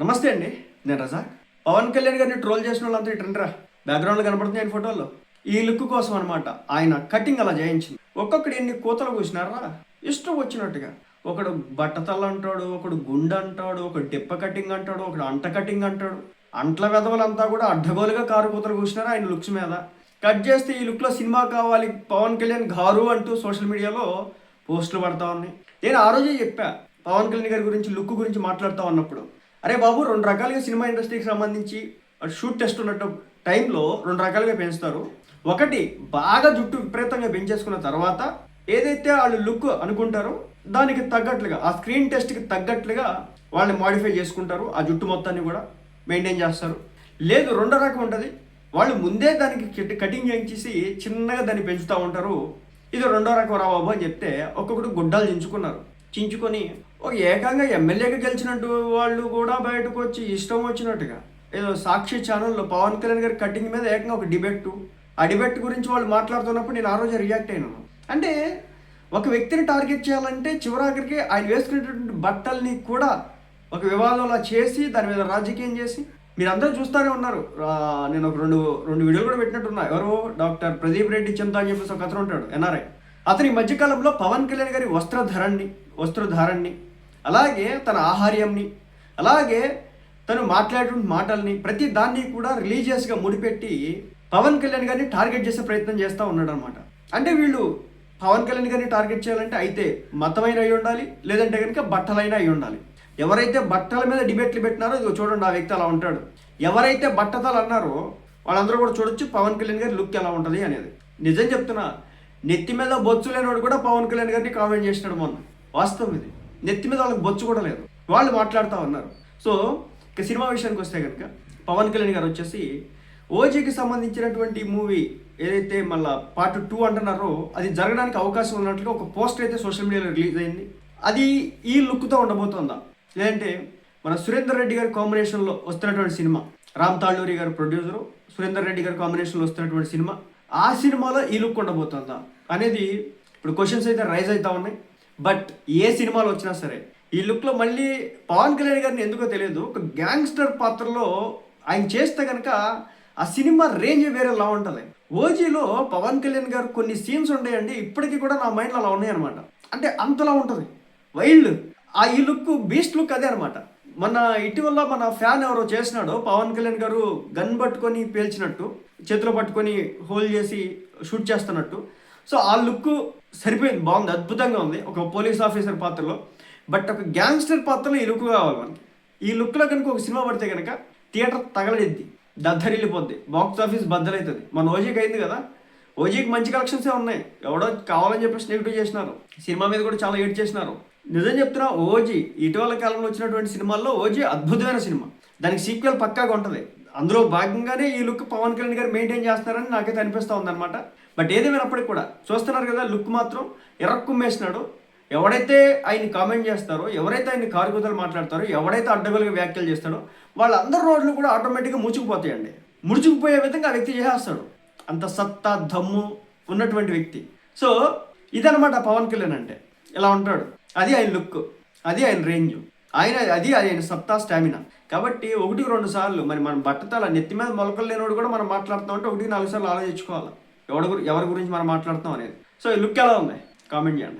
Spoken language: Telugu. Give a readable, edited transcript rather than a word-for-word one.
నమస్తే అండి, నేను రజాక్. పవన్ కళ్యాణ్ గారిని ట్రోల్ చేసిన వాళ్ళంతా ఇట్రండ్రా బ్యాక్గ్రౌండ్లో కనపడుతుంది ఆయన ఫోటోలో. ఈ లుక్ కోసం అనమాట ఆయన కటింగ్ అలా చేయించింది. ఒక్కొక్కడు ఎన్ని కూతలు కూసినారా ఇష్టం వచ్చినట్టుగా. ఒకడు బట్టతల అంటాడు, ఒకడు గుండె అంటాడు, ఒకడు డిప్ప కటింగ్ అంటాడు, ఒకడు అంట కటింగ్ అంటాడు. అంట్ల వెధవలంతా కూడా అడ్డగోలుగా కారు కూతలు కూసినారు ఆయన లుక్స్ మీద. కట్ చేస్తే ఈ లుక్లో సినిమా కావాలి పవన్ కళ్యాణ్ గారు అంటూ సోషల్ మీడియాలో పోస్టులు పడతా ఉన్నాయి. నేను ఆ రోజే చెప్పా, పవన్ కళ్యాణ్ గారి గురించి లుక్ గురించి మాట్లాడుతూ ఉన్నప్పుడు, అరే బాబు, రెండు రకాలుగా సినిమా ఇండస్ట్రీకి సంబంధించి షూట్ టెస్ట్ ఉన్నట్టు టైంలో రెండు రకాలుగా పెంచుతారు. ఒకటి బాగా జుట్టు విపరీతంగా పెంచేసుకున్న తర్వాత ఏదైతే వాళ్ళు లుక్ అనుకుంటారో దానికి తగ్గట్లుగా, ఆ స్క్రీన్ టెస్ట్కి తగ్గట్లుగా వాళ్ళని మాడిఫై చేసుకుంటారు, ఆ జుట్టు మొత్తాన్ని కూడా మెయింటైన్ చేస్తారు. లేదు, రెండో రకం ఉంటుంది, వాళ్ళు ముందే దానికి కటింగ్ చేయించేసి చిన్నగా దాన్ని పెంచుతూ ఉంటారు. ఇది రెండో రకం రా బాబు అని చెప్తే ఒక్కొక్కడు గుడ్డలు చించుకొని ఒక ఏకంగా ఎమ్మెల్యేగా గెలిచినట్టు వాళ్ళు కూడా బయటకు వచ్చి ఇష్టం వచ్చినట్టుగా ఏదో సాక్షి ఛానల్లో పవన్ కళ్యాణ్ గారి కటింగ్ మీద ఏకంగా ఒక ఆ డిబేట్ గురించి వాళ్ళు మాట్లాడుతున్నప్పుడు నేను ఆ రోజు రియాక్ట్ అయినాను. అంటే ఒక వ్యక్తిని టార్గెట్ చేయాలంటే చివరాఖరికి ఆయన వేసుకునేటువంటి బట్టల్ని కూడా ఒక వివాదంలో చేసి దాని మీద రాజకీయం చేసి మీరందరూ చూస్తూనే ఉన్నారు. నేను ఒక రెండు వీడియోలు కూడా పెట్టినట్టున్నా. ఎవరో డాక్టర్ ప్రదీప్ రెడ్డి చింత అని చెప్పేసి ఒక అతను ఉంటాడు, ఎన్ఆర్ఐ. అతని మధ్యకాలంలో పవన్ కళ్యాణ్ గారి వస్త్రధారణని, అలాగే తన ఆహార్యంని, అలాగే తను మాట్లాడేటువంటి మాటల్ని, ప్రతి దాన్ని కూడా రిలీజియస్గా ముడిపెట్టి పవన్ కళ్యాణ్ గారిని టార్గెట్ చేసే ప్రయత్నం చేస్తూ ఉన్నాడు అనమాట. అంటే వీళ్ళు పవన్ కళ్యాణ్ గారిని టార్గెట్ చేయాలంటే అయితే మతమైన అయి ఉండాలి, లేదంటే కనుక బట్టలైనా అయి ఉండాలి. ఎవరైతే బట్టల మీద డిబేట్లు పెట్టినారో ఇదిగో చూడండి, ఆ వ్యక్తి అలా ఉంటాడు. ఎవరైతే బట్టతలు అన్నారో వాళ్ళందరూ కూడా చూడొచ్చు పవన్ కళ్యాణ్ గారి లుక్ ఎలా ఉంటుంది అనేది. నిజం చెప్తున్నా, నెత్తి మీద బొచ్చు లేనివాడు కూడా పవన్ కళ్యాణ్ గారిని కామెంట్ చేసినాడు మొన్న. వాస్తవం ఇది. నెత్తి మీద వాళ్ళకి బొచ్చు కూడా లేదు, వాళ్ళు మాట్లాడుతూ ఉన్నారు. సో ఇక సినిమా విషయానికి వస్తే కనుక పవన్ కళ్యాణ్ గారు వచ్చేసి ఓజీకి సంబంధించినటువంటి మూవీ ఏదైతే మళ్ళీ పార్ట్ 2 అంటున్నారో అది జరగడానికి అవకాశం ఉన్నట్లుగా ఒక పోస్టర్ అయితే సోషల్ మీడియాలో రిలీజ్ అయింది. అది ఈ లుక్తో ఉండబోతుందా, లేదంటే మన సురేందర్ రెడ్డి గారి కాంబినేషన్లో వస్తున్నటువంటి సినిమా, రామ్ తాళ్ళూరి గారు ప్రొడ్యూసరు, సురేందర్ రెడ్డి గారి కాంబినేషన్లో వస్తున్నటువంటి సినిమా, ఆ సినిమాలో ఈ లుక్ ఉండబోతుందా అనేది ఇప్పుడు క్వశ్చన్స్ అయితే రైజ్ అవుతా ఉన్నాయి. బట్ ఏ సినిమాలో వచ్చినా సరే ఈ లుక్లో మళ్ళీ పవన్ కళ్యాణ్ గారిని ఎందుకో తెలియదు ఒక గ్యాంగ్స్టర్ పాత్రలో ఆయన చేస్తే కనుక ఆ సినిమా రేంజ్ వేరేలా ఉంటుంది. ఓజీలో పవన్ కళ్యాణ్ గారు కొన్ని సీన్స్ ఉంటాయండి, ఇప్పటికీ కూడా నా మైండ్లో అలా ఉన్నాయి అనమాట. అంటే అంతలా ఉంటుంది వైల్డ్. ఈ లుక్ బీస్ట్ లుక్ అదే అనమాట. ఇటీవల మన ఫ్యాన్ ఎవరో చేసినాడో పవన్ కళ్యాణ్ గారు గన్ పట్టుకొని పేల్చినట్టు, చేతిలో పట్టుకొని హోల్డ్ చేసి షూట్ చేస్తున్నట్టు. సో ఆ లుక్ సరిపోయింది, బాగుంది, అద్భుతంగా ఉంది ఒక పోలీస్ ఆఫీసర్ పాత్రలో. బట్ ఒక గ్యాంగ్స్టర్ పాత్రలో ఈ లుక్ కావాలి మనకి. ఈ లుక్లో కనుక ఒక సినిమా పడితే కనుక థియేటర్ తగలడిద్ది, దద్దరిల్లిపోద్ది, బాక్స్ ఆఫీస్ బద్దలవుతుంది. మన ఓజీకి అయింది కదా, ఓజీకి మంచి కలెక్షన్సే ఉన్నాయి. ఎవడో కావాలని చెప్పేసి నెగిటివ్ చేసినారు, సినిమా మీద కూడా చాలా ఏడ్ చేసినారు. నిజం చెప్తున్నా, ఓజీ ఇటీవల కాలంలో వచ్చినటువంటి సినిమాల్లో ఓజీ అద్భుతమైన సినిమా. దానికి సీక్వెల్ పక్కాగా ఉంటుంది. అందులో భాగంగానే ఈ లుక్ పవన్ కళ్యాణ్ గారు మెయింటైన్ చేస్తున్నారని నాకైతే అనిపిస్తూ ఉందన్నమాట. బట్ ఏదేమైనప్పటికీ కూడా చూస్తున్నారు కదా, లుక్ మాత్రం ఎర్రక్కుమ్మేసినాడు. ఎవడైతే ఆయన్ని కామెంట్ చేస్తారో, ఎవరైతే ఆయన్ని కారుకూతలు మాట్లాడతారో, ఎవడైతే అడ్డగోలుగా వ్యాఖ్యలు చేస్తాడో వాళ్ళందరి రోడ్లు కూడా ఆటోమేటిక్గా ముడుచుకుపోతాయండి. ముడుచుకుపోయే విధంగా ఆ వ్యక్తి చేసేస్తాడు. అంత సత్తా దమ్ము ఉన్నటువంటి వ్యక్తి. సో ఇదనమాట పవన్ కళ్యాణ్ అంటే, ఇలా ఉంటాడు. అది ఆయన లుక్, అది ఆయన రేంజ్, ఆయన సత్తా, స్టామినా. కాబట్టి 1-2 సార్లు మరి మనం బట్టతల నెత్తి మీద మొలకలు లేనివాడు కూడా మనం మాట్లాడుతాం అంటే 1-4 సార్లు ఆలోచించుకోవాలి ఎవరి గురించి మనం మాట్లాడుతాం అనేది. సో ఈ లుక్ ఎలా ఉంది కామెంట్ చేయండి.